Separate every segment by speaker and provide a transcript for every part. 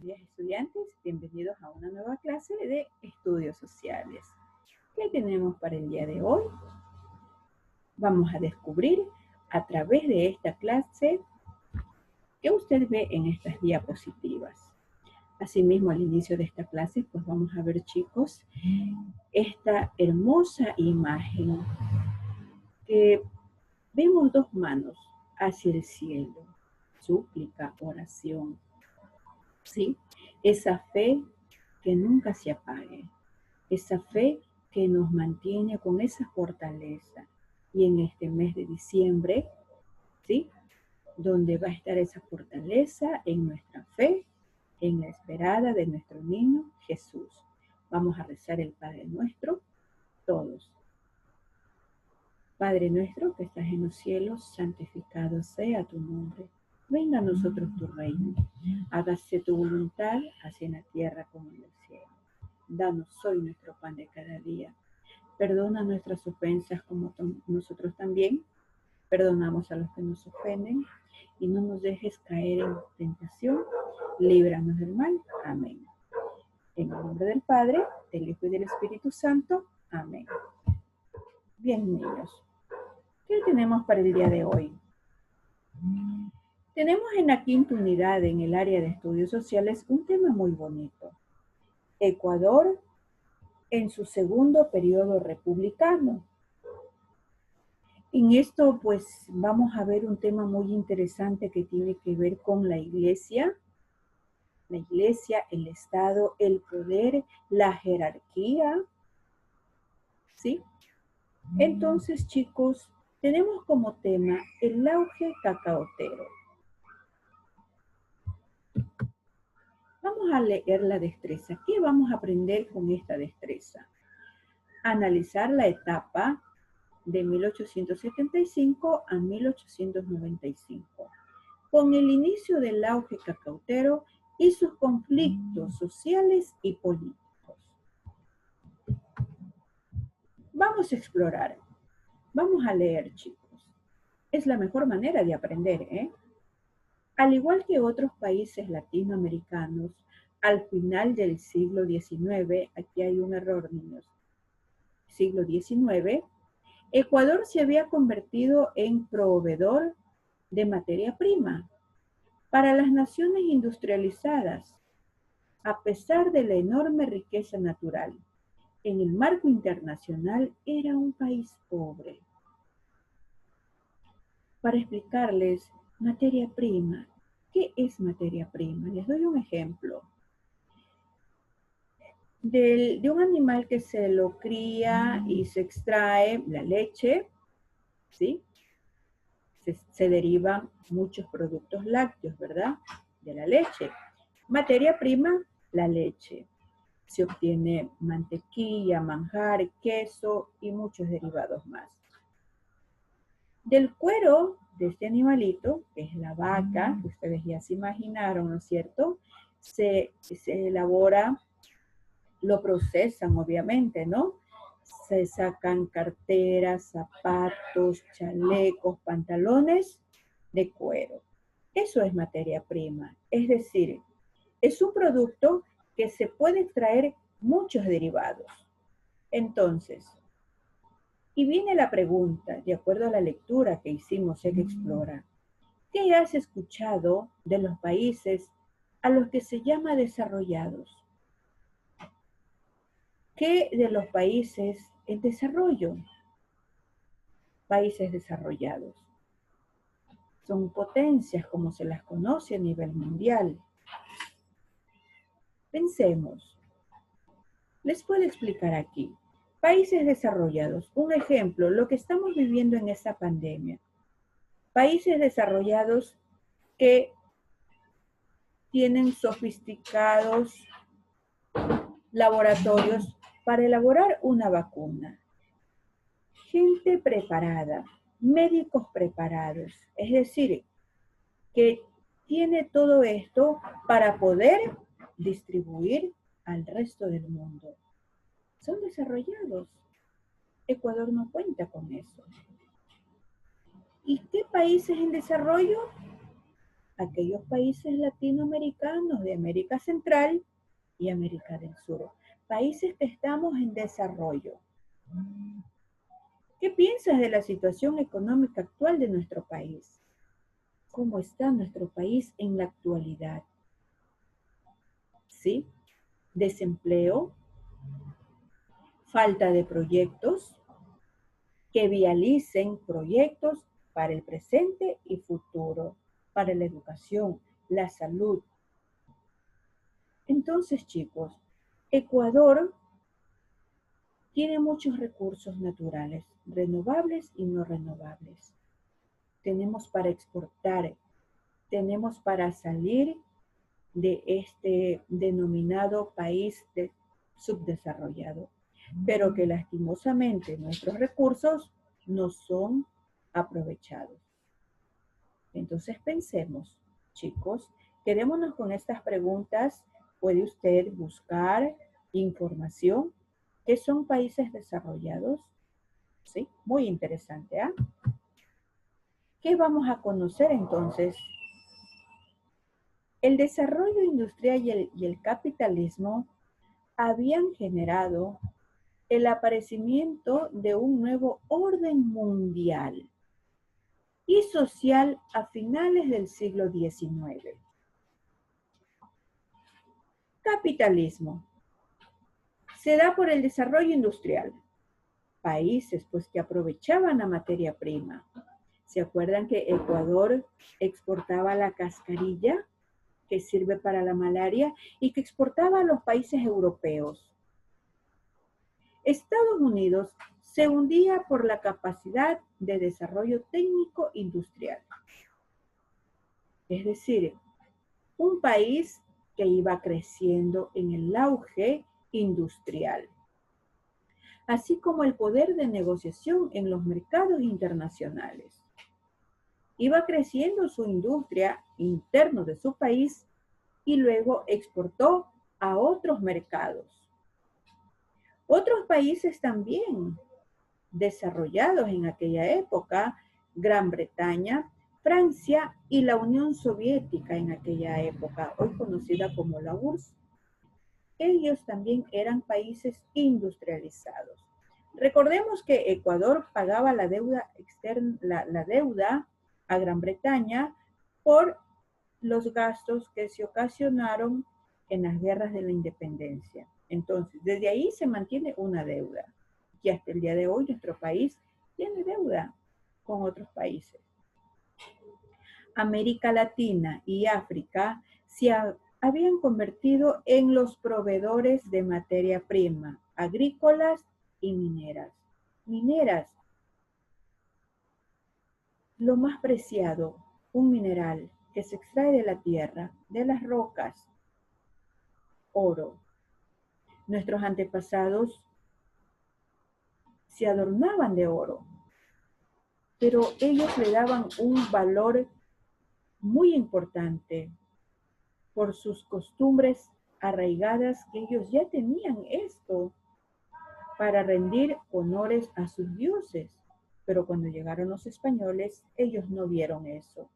Speaker 1: Buenos días, estudiantes. Bienvenidos a una nueva clase de estudios sociales. ¿Qué tenemos para el día de hoy? Vamos a descubrir a través de esta clase qué usted ve en estas diapositivas. Asimismo, al inicio de esta clase, pues vamos a ver, chicos, esta hermosa imagen que vemos dos manos hacia el cielo, súplica, oración, ¿sí? Esa fe que nunca se apague, esa fe que nos mantiene con esa fortaleza. Y en este mes de diciembre, ¿sí? Donde va a estar esa fortaleza en nuestra fe, en la esperada de nuestro niño Jesús. Vamos a rezar el Padre Nuestro, todos. Padre nuestro que estás en los cielos, santificado sea tu nombre. Venga a nosotros tu reino. Hágase tu voluntad, así en la tierra como en el cielo. Danos hoy nuestro pan de cada día. Perdona nuestras ofensas como nosotros también perdonamos a los que nos ofenden. Y no nos dejes caer en tentación. Líbranos del mal. Amén. En el nombre del Padre, del Hijo y del Espíritu Santo. Amén. Bien, niños. ¿Qué tenemos para el día de hoy? Tenemos en la quinta unidad en el área de estudios sociales un tema muy bonito. Ecuador en su segundo periodo republicano. En esto pues vamos a ver un tema muy interesante que tiene que ver con la iglesia, el Estado, el poder, la jerarquía, ¿sí? Entonces, chicos, tenemos como tema el auge cacaotero. Vamos a leer la destreza. ¿Qué vamos a aprender con esta destreza? Analizar la etapa de 1875 a 1895, con el inicio del auge cacautero y sus conflictos sociales y políticos. Vamos a explorar. Vamos a leer, chicos. Es la mejor manera de aprender, ¿eh? Al igual que otros países latinoamericanos, al final del siglo XIX, aquí hay un error, niños, siglo XIX, Ecuador se había convertido en proveedor de materia prima para las naciones industrializadas, a pesar de la enorme riqueza natural. En el marco internacional era un país pobre. Para explicarles materia prima, ¿qué es materia prima? Les doy un ejemplo. De un animal que se lo cría y se extrae la leche, ¿sí? Se derivan muchos productos lácteos, ¿verdad? De la leche. Materia prima, la leche. Se obtiene mantequilla, manjar, queso y muchos derivados más. Del cuero de este animalito, que es la vaca, que ustedes ya se imaginaron, ¿no es cierto? Se elabora, lo procesan obviamente, ¿no? Se sacan carteras, zapatos, chalecos, pantalones de cuero. Eso es materia prima. Es decir, es un producto que se puede extraer muchos derivados. Entonces, y viene la pregunta, de acuerdo a la lectura que hicimos en Explora, ¿qué has escuchado de los países a los que se llama desarrollados? ¿Qué de los países en desarrollo? Países desarrollados. Son potencias como se las conoce a nivel mundial. Pensemos. Les puedo explicar aquí. Países desarrollados. Un ejemplo, lo que estamos viviendo en esta pandemia. Países desarrollados que tienen sofisticados laboratorios para elaborar una vacuna. Gente preparada, médicos preparados, es decir, que tiene todo esto para poder distribuir al resto del mundo. Son desarrollados. Ecuador no cuenta con eso. ¿Y qué países en desarrollo? aquellos países latinoamericanos de América Central y América del Sur, países que estamos en desarrollo. ¿Qué piensas de la situación económica actual de nuestro país? ¿Cómo está nuestro país en la actualidad? ¿Sí? Desempleo, falta de proyectos que vialicen proyectos para el presente y futuro, para la educación, la salud. Entonces, chicos, Ecuador tiene muchos recursos naturales, renovables y no renovables. Tenemos para exportar, tenemos para salir de este denominado país subdesarrollado, pero que lastimosamente nuestros recursos no son aprovechados. Entonces pensemos, chicos, quedémonos con estas preguntas. Puede usted buscar información. ¿Qué son países desarrollados? ¿Sí? Muy interesante, ¿ah? ¿Qué vamos a conocer entonces? El desarrollo industrial y el capitalismo habían generado el aparecimiento de un nuevo orden mundial y social a finales del siglo XIX. Capitalismo. Se da por el desarrollo industrial. Países pues que aprovechaban la materia prima. ¿Se acuerdan que Ecuador exportaba la cascarilla que sirve para la malaria y que exportaba a los países europeos? Estados Unidos se hundía por la capacidad de desarrollo técnico industrial. Es decir, un país que iba creciendo en el auge industrial, así como el poder de negociación en los mercados internacionales. Iba creciendo su industria interno de su país y luego exportó a otros mercados. Otros países también desarrollados en aquella época, Gran Bretaña, Francia y la Unión Soviética en aquella época, hoy conocida como la URSS. Ellos también eran países industrializados. Recordemos que Ecuador pagaba la deuda externa, la deuda a Gran Bretaña por los gastos que se ocasionaron en las guerras de la independencia. Entonces, desde ahí se mantiene una deuda. Y hasta el día de hoy nuestro país tiene deuda con otros países. América Latina y África se habían convertido en los proveedores de materia prima, agrícolas y mineras. Mineras, lo más preciado, un mineral que se extrae de la tierra, de las rocas, oro. Nuestros antepasados se adornaban de oro, pero ellos le daban un valor muy importante por sus costumbres arraigadas, que ellos ya tenían esto para rendir honores a sus dioses. Pero cuando llegaron los españoles, ellos no vieron eso.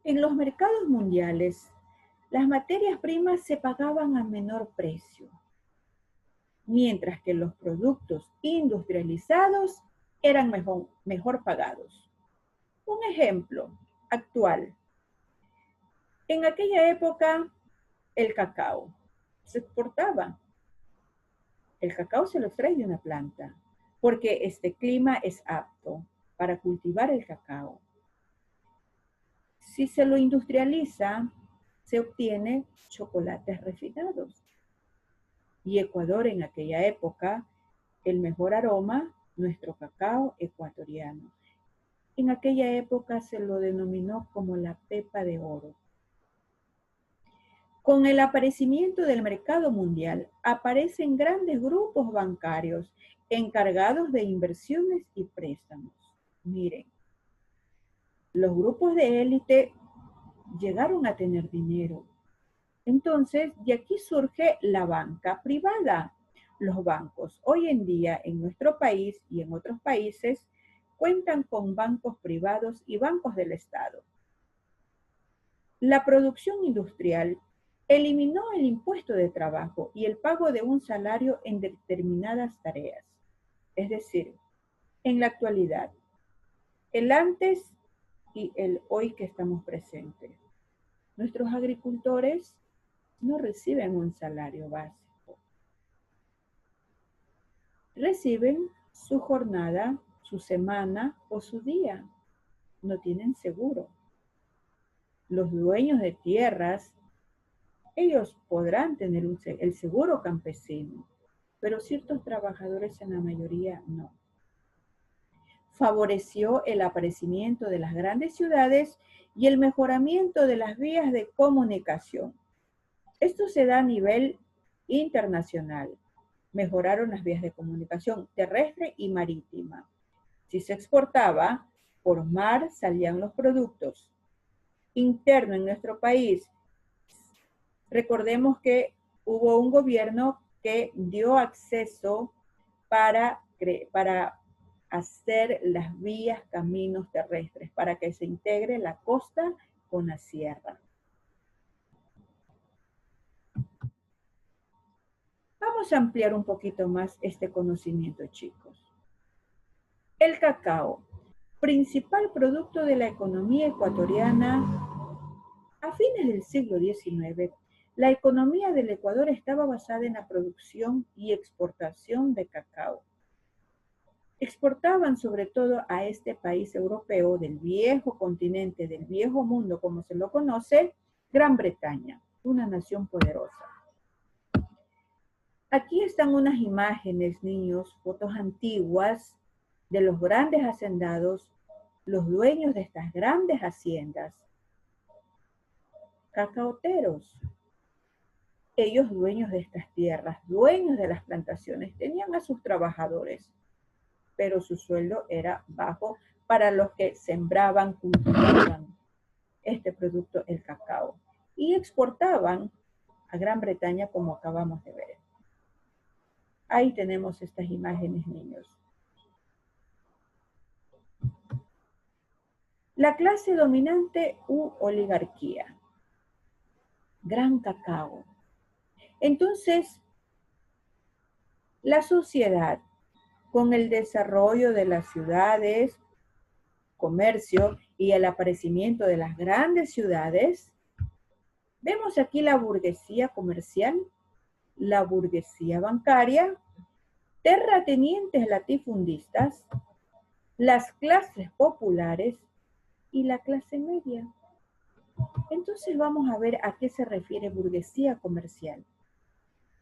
Speaker 1: En los mercados mundiales, las materias primas se pagaban a menor precio, mientras que los productos industrializados eran mejor pagados. Un ejemplo actual. En aquella época, el cacao se exportaba. El cacao se lo extrae de una planta, porque este clima es apto para cultivar el cacao. Si se lo industrializa, se obtiene chocolates refinados. Y Ecuador en aquella época, el mejor aroma, nuestro cacao ecuatoriano. En aquella época se lo denominó como la pepa de oro. Con el aparecimiento del mercado mundial, aparecen grandes grupos bancarios encargados de inversiones y préstamos. Miren, los grupos de élite llegaron a tener dinero. Entonces, de aquí surge la banca privada. Los bancos hoy en día en nuestro país y en otros países cuentan con bancos privados y bancos del Estado. La producción industrial eliminó el impuesto de trabajo y el pago de un salario en determinadas tareas. Es decir, en la actualidad, el antes y el hoy que estamos presentes. Nuestros agricultores no reciben un salario básico. Reciben su jornada, su semana o su día. No tienen seguro. Los dueños de tierras, ellos podrán tener el seguro campesino, pero ciertos trabajadores en la mayoría no. Favoreció el aparecimiento de las grandes ciudades y el mejoramiento de las vías de comunicación. Esto se da a nivel internacional. Mejoraron las vías de comunicación terrestre y marítima. Si se exportaba, por mar salían los productos. Interno en nuestro país, recordemos que hubo un gobierno que dio acceso para hacer las vías, caminos terrestres, para que se integre la costa con la sierra. Vamos a ampliar un poquito más este conocimiento, chicos. El cacao, principal producto de la economía ecuatoriana. A fines del siglo XIX, la economía del Ecuador estaba basada en la producción y exportación de cacao. Exportaban sobre todo a este país europeo del viejo continente, del viejo mundo como se lo conoce, Gran Bretaña, una nación poderosa. Aquí están unas imágenes, niños, fotos antiguas de los grandes hacendados, los dueños de estas grandes haciendas, cacaoteros. Ellos dueños de estas tierras, dueños de las plantaciones, tenían a sus trabajadores, pero su sueldo era bajo para los que sembraban, cultivaban este producto, el cacao, y exportaban a Gran Bretaña como acabamos de ver. Ahí tenemos estas imágenes, niños. La clase dominante u oligarquía. Gran cacao. Entonces, la sociedad, con el desarrollo de las ciudades, comercio y el aparecimiento de las grandes ciudades, vemos aquí la burguesía comercial, la burguesía bancaria, terratenientes latifundistas, las clases populares y la clase media. Entonces vamos a ver a qué se refiere burguesía comercial.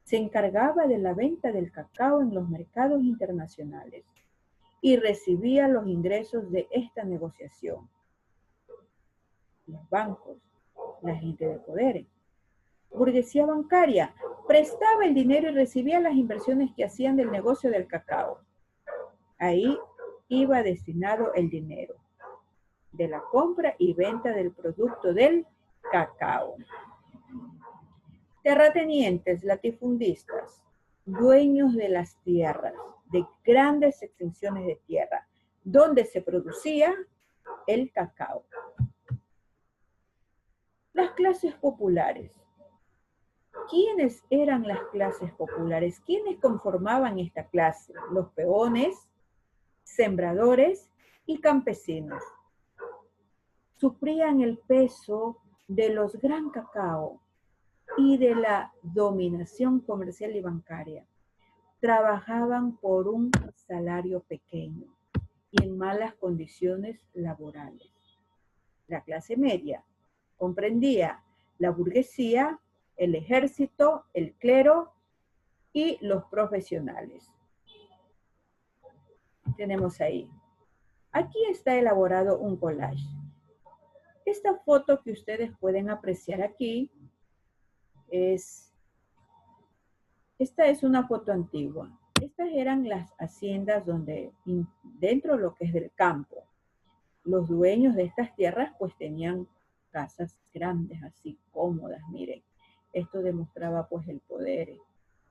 Speaker 1: Se encargaba de la venta del cacao en los mercados internacionales y recibía los ingresos de esta negociación. Los bancos, la gente de poder. Burguesía bancaria, prestaba el dinero y recibía las inversiones que hacían del negocio del cacao. Ahí iba destinado el dinero de la compra y venta del producto del cacao. Terratenientes, latifundistas, dueños de las tierras, de grandes extensiones de tierra, donde se producía el cacao. Las clases populares. ¿Quiénes eran las clases populares? ¿Quiénes conformaban esta clase? Los peones, sembradores y campesinos. Sufrían el peso de los gran cacao y de la dominación comercial y bancaria. Trabajaban por un salario pequeño y en malas condiciones laborales. La clase media comprendía la burguesía, el ejército, el clero y los profesionales. Tenemos ahí. Aquí está elaborado un collage. Esta foto que ustedes pueden apreciar aquí esta es una foto antigua. Estas eran las haciendas donde, dentro de lo que es del campo, los dueños de estas tierras pues tenían casas grandes, así cómodas, miren. Esto demostraba pues el poder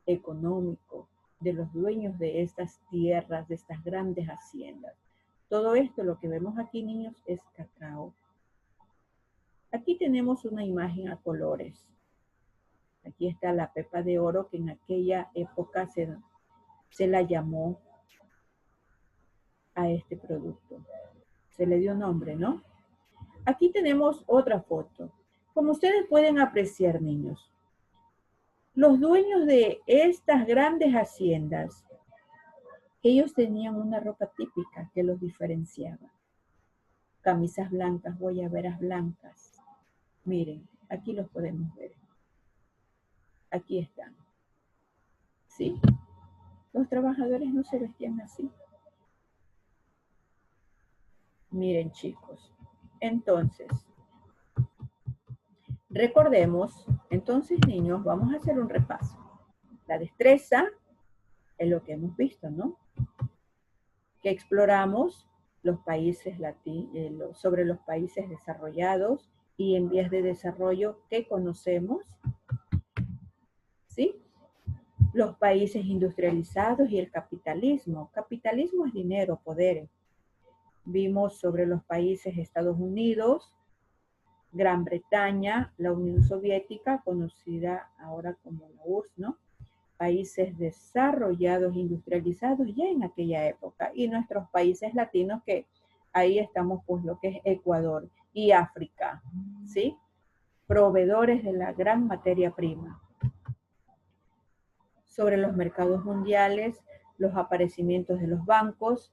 Speaker 1: económico de los dueños de estas tierras, de estas grandes haciendas. Todo esto, lo que vemos aquí, niños, es cacao. Aquí tenemos una imagen a colores. Aquí está la pepa de oro que en aquella época se la llamó a este producto. Se le dio nombre, ¿no? Aquí tenemos otra foto. Como ustedes pueden apreciar, niños, los dueños de estas grandes haciendas, ellos tenían una ropa típica que los diferenciaba. Camisas blancas, guayaberas blancas. Miren, aquí los podemos ver. Aquí están. ¿Sí? Los trabajadores no se vestían así. Miren, chicos. Entonces, recordemos, entonces, niños, vamos a hacer un repaso. La destreza es lo que hemos visto, ¿no? Que exploramos los países sobre los países desarrollados y en vías de desarrollo que conocemos, ¿sí? Los países industrializados y el capitalismo. Capitalismo es dinero, poder. Vimos sobre los países Estados Unidos, Gran Bretaña, la Unión Soviética, conocida ahora como la URSS, ¿no? Países desarrollados, industrializados ya en aquella época, y nuestros países latinos, que ahí estamos pues lo que es Ecuador y África, ¿sí? Proveedores de la gran materia prima. Sobre los mercados mundiales, los aparecimientos de los bancos,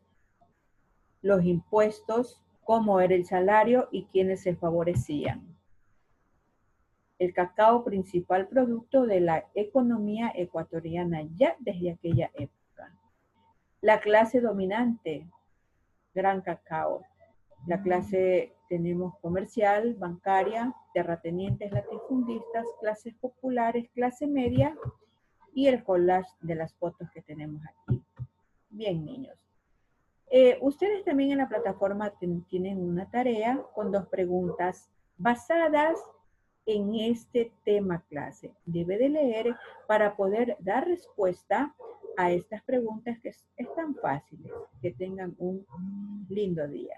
Speaker 1: los impuestos, cómo era el salario y quiénes se favorecían. El cacao, principal producto de la economía ecuatoriana ya desde aquella época. La clase dominante, gran cacao. La clase tenemos comercial, bancaria, terratenientes, latifundistas, clases populares, clase media y el collage de las fotos que tenemos aquí. Bien, niños. Ustedes también en la plataforma tienen una tarea con 2 preguntas basadas en este tema clase. Debe de leer para poder dar respuesta a estas preguntas que están fáciles. Que tengan un lindo día.